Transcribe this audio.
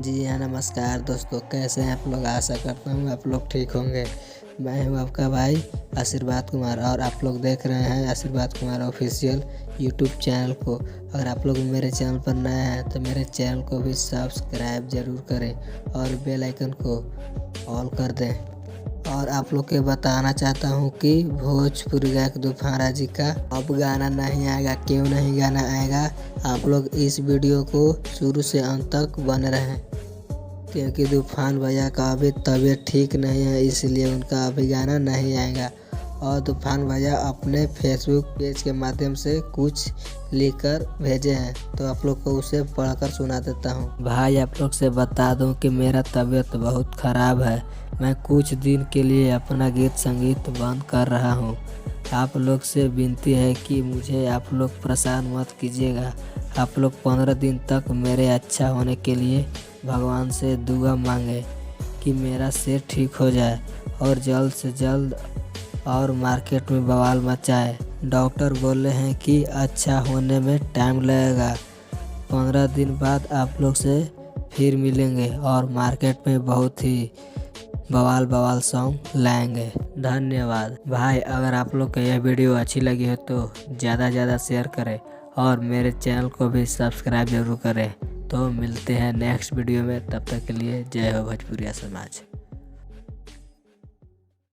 जी हाँ, नमस्कार दोस्तों, कैसे हैं आप लोग। आशा करता हूँ आप लोग ठीक होंगे। मैं हूँ आपका भाई आशीर्वाद कुमार और आप लोग देख रहे हैं आशीर्वाद कुमार ऑफिशियल यूट्यूब चैनल को। अगर आप लोग मेरे चैनल पर नए हैं तो मेरे चैनल को भी सब्सक्राइब ज़रूर करें और बेल आइकन को ऑल कर दें। और आप लोग के बताना चाहता हूँ कि भोजपुरी गायक तूफान जी का अब गाना नहीं आएगा। क्यों नहीं गाना आएगा, आप लोग इस वीडियो को शुरू से अंत तक बने रहें, क्योंकि तूफान भैया का अभी तबीयत ठीक नहीं है, इसलिए उनका अभी गाना नहीं आएगा। और तूफान भैया अपने फेसबुक पेज के माध्यम से कुछ लिखकर भेजे हैं, तो आप लोग को उसे पढ़कर सुना देता हूँ। भाई, आप लोग से बता दूं कि मेरा तबीयत बहुत ख़राब है। मैं कुछ दिन के लिए अपना गीत संगीत बंद कर रहा हूँ। आप लोग से विनती है कि मुझे आप लोग परेशान मत कीजिएगा। आप लोग 15 दिन तक मेरे अच्छा होने के लिए भगवान से दुआ मांगे कि मेरा सिर ठीक हो जाए और जल्द से जल्द और मार्केट में बवाल मचाए। डॉक्टर बोले हैं कि अच्छा होने में टाइम लगेगा। 15 दिन बाद आप लोग से फिर मिलेंगे और मार्केट में बहुत ही बवाल सॉन्ग लाएंगे। धन्यवाद भाई। अगर आप लोग को यह वीडियो अच्छी लगी हो तो ज़्यादा शेयर करें और मेरे चैनल को भी सब्सक्राइब जरूर करें। तो मिलते हैं नेक्स्ट वीडियो में, तब तक के लिए जय हो भोजपुरिया समाज।